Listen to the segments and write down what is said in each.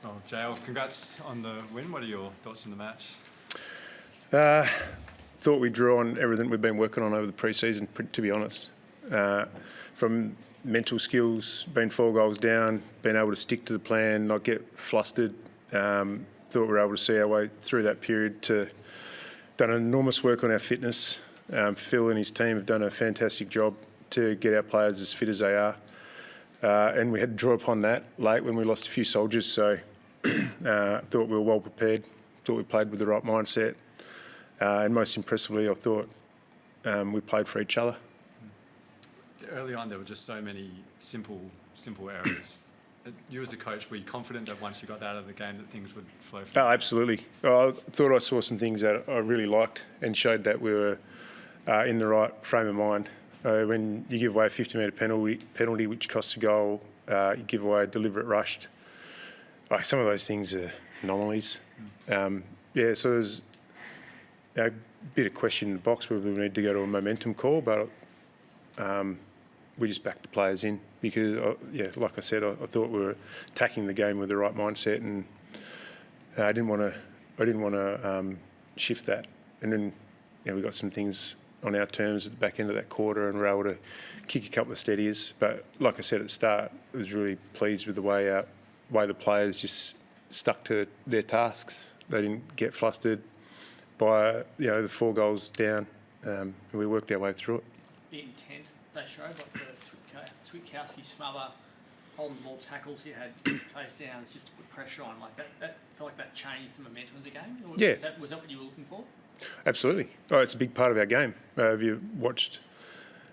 Well, JL, congrats on the win. What are your thoughts on the match? Thought we drew on everything we've been working on over the pre-season, to be honest. From mental skills, being 4 goals down, being able to stick to the plan, not get flustered. Thought we were able to see our way through that period. Done enormous work on our fitness. Phil and his team have done a fantastic job to get our players as fit as they are. And we had to draw upon that late when we lost a few soldiers. So thought we were well prepared. Thought we played with the right mindset. And most impressively, I thought we played for each other. Early on, there were just so many simple errors. You as a coach, were you confident that once you got out of the game that things would flow from? Oh, absolutely. I thought I saw some things that I really liked and showed that we were in the right frame of mind. When you give away a 50-metre penalty which costs a goal, you give away a deliberate rush. Some of those things are anomalies. So there's a bit of question in the box whether we need to go to a momentum call, but we just backed the players in because, like I said, I thought we were attacking the game with the right mindset, and I didn't want to shift that. And then we got some things on our terms at the back end of that quarter, and we're able to kick a couple of steadiers. But like I said at the start, I was really pleased with the way the players just stuck to their tasks. They didn't get flustered by the 4 goals down, and we worked our way through it. The intent they showed, like the Switkowski smother, holding the ball tackles, you had chase downs just to put pressure on, like that. I feel like that changed the momentum of the game. Yeah. Was that what you were looking for? Absolutely. It's a big part of our game. Have you watched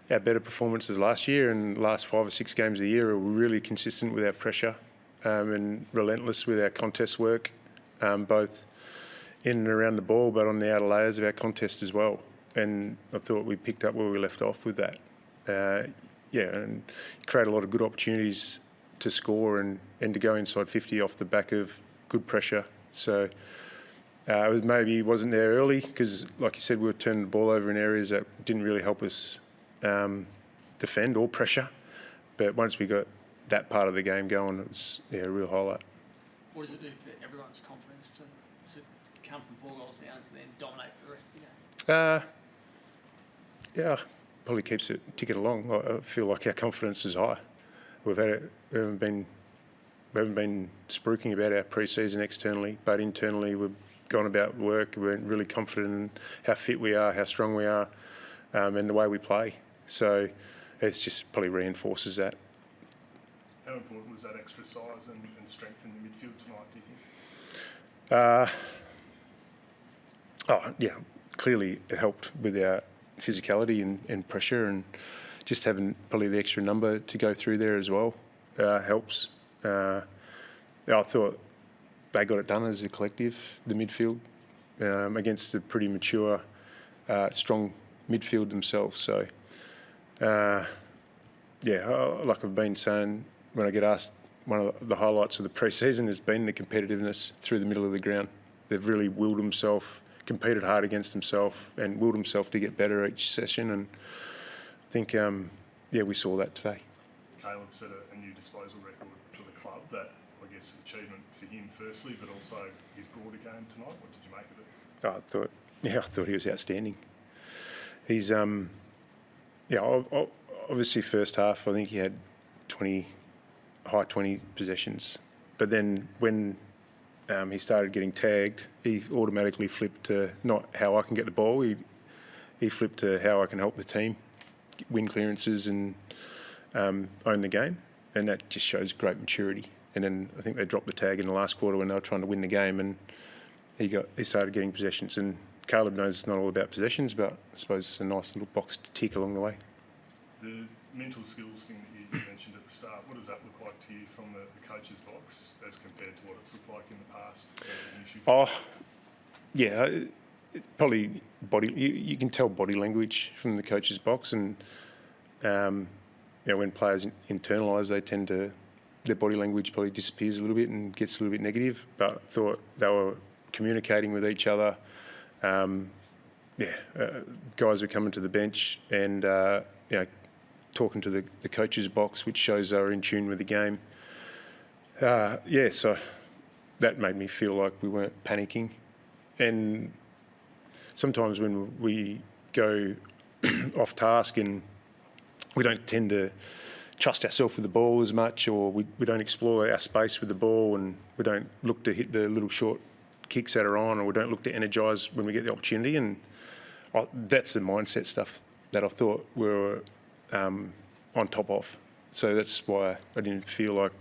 our better performances last year and the last 5 or 6 games of the year are really consistent with our pressure and relentless with our contest work, both in and around the ball, but on the outer layers of our contest as well. And I thought we picked up where we left off with that. And create a lot of good opportunities to score and to go inside 50 off the back of good pressure. So maybe wasn't there early because, like you said, we were turning the ball over in areas that didn't really help us defend or pressure. But once we got that part of the game going, it was a real highlight. What does it do for everyone's confidence to come from 4 goals down to then dominate for the rest of the game? Probably keeps it ticking along. I feel like our confidence is high. We haven't been spruiking about our pre-season externally, but internally we've gone about work. We're really confident in how fit we are, how strong we are, and the way we play. So it just probably reinforces that. How important was that extra size and strength in the midfield tonight, do you think? Clearly it helped with our physicality and pressure, and just having probably the extra number to go through there as well helps. I thought they got it done as a collective, the midfield, against a pretty mature, strong midfield themselves. So, like I've been saying, when I get asked, one of the highlights of the pre-season has been the competitiveness through the middle of the ground. They've really willed themselves, competed hard against himself and willed himself to get better each session, and I think we saw that today. Caleb set a new disposal record for the club. That, I guess, achievement for him firstly, but also his broader game tonight. What did you make of it? I thought he was outstanding. He's obviously first half I think he had high 20 possessions, but then when he started getting tagged, he automatically flipped to not how I can get the ball. He flipped to how I can help the team win clearances and own the game, and that just shows great maturity. And then I think they dropped the tag in the last quarter when they were trying to win the game, and he started getting possessions. And Caleb knows it's not all about possessions, but I suppose it's a nice little box to tick along the way. The mental skills thing that you mentioned at the start, what does that look like to you from the coach's box as compared to what it's looked like in the past? Probably body. You can tell body language from the coach's box, and when players internalise, they tend to, their body language probably disappears a little bit and gets a little bit negative. But I thought they were communicating with each other. Guys were coming to the bench and talking to the coach's box, which shows they were in tune with the game. So that made me feel like we weren't panicking. And sometimes when we go off task and we don't tend to trust ourselves with the ball as much, or we don't explore our space with the ball, and we don't look to hit the little short kicks that are on, or we don't look to energise when we get the opportunity. And that's the mindset stuff that I thought we were on top of. So that's why I didn't feel like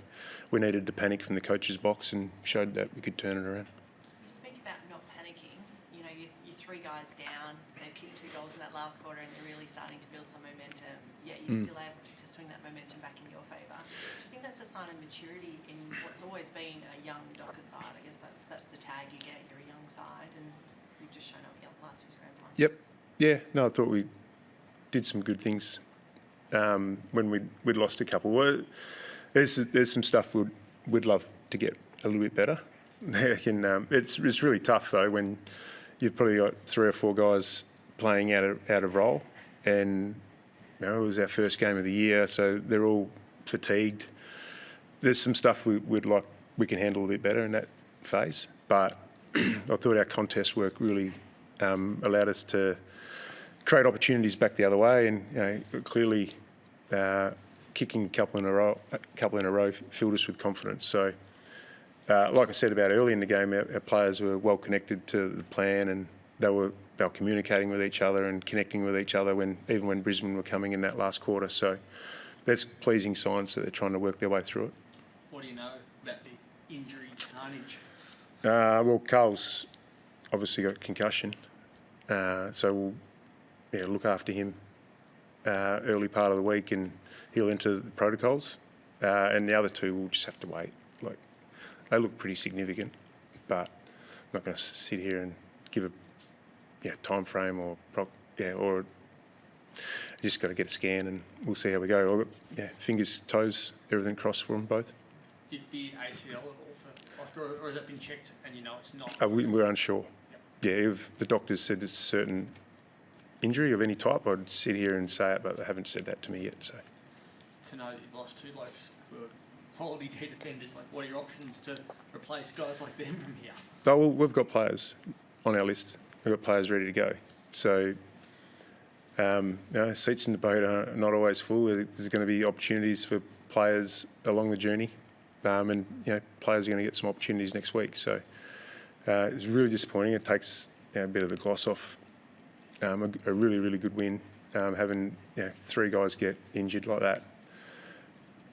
we needed to panic from the coach's box, and showed that we could turn it around. You speak about not panicking. You know, you're 3 guys down. They've kicked 2 goals in that last quarter, and they're really starting to build some momentum. Yet you're still able to swing that momentum back in your favour. Do you think that's a sign of maturity in what's always been a young Dockers side? I guess that's the tag you get. You're a young side, and you've just shown up in the last 2 grand finals. Yep. Yeah. No, I thought we did some good things when we'd lost a couple. Well, there's some stuff we'd love to get a little bit better. It's really tough though when you've probably got 3 or 4 guys playing out of role, and it was our first game of the year, so they're all fatigued. There's some stuff we can handle a bit better in that phase, but I thought our contest work really allowed us to create opportunities back the other way, and clearly kicking a couple in a row filled us with confidence. So, like I said about early in the game, our players were well connected to the plan, and they were communicating with each other and connecting with each other even when Brisbane were coming in that last quarter. So that's pleasing signs that they're trying to work their way through it. What do you know about the injury carnage? Well, Carl's obviously got concussion, so we'll look after him early part of the week, and he'll enter the protocols. And the other 2 will just have to wait. Like, they look pretty significant, but I'm not going to sit here and give a time frame or just got to get a scan, and we'll see how we go. Fingers, toes, everything crossed for them both. Do you fear ACL at all for Oscar, or has that been checked and you know it's not? We're unsure. Yep. Yeah, if the doctors said it's a certain injury of any type, I'd sit here and say it, but they haven't said that to me yet. So To know that you've lost 2 blokes for quality key defenders, like what are your options to replace guys like them from here? Oh, well, we've got players on our list. We've got players ready to go. So, seats in the boat are not always full. There's going to be opportunities for players along the journey, and players are going to get some opportunities next week. So, it's really disappointing. It takes a bit of the gloss off a really, really good win, having 3 guys get injured like that.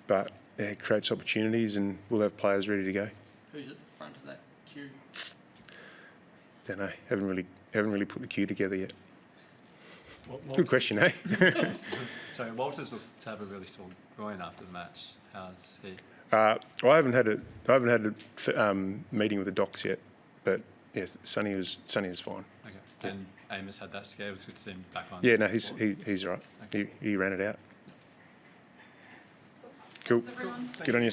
But it creates opportunities, and we'll have players ready to go. Who's at the front of that queue? Don't know. Haven't really put the queue together yet. Walters, Good question, eh? So Walters looked to have a really sore groin after the match. How's he? I haven't had a meeting with the docs yet, but yeah, Sonny was fine. Okay. And Amos had that scare. It was good to see him back on. Yeah, no, he's right. Okay. He ran it out. Cool. Thanks, everyone. Good on you.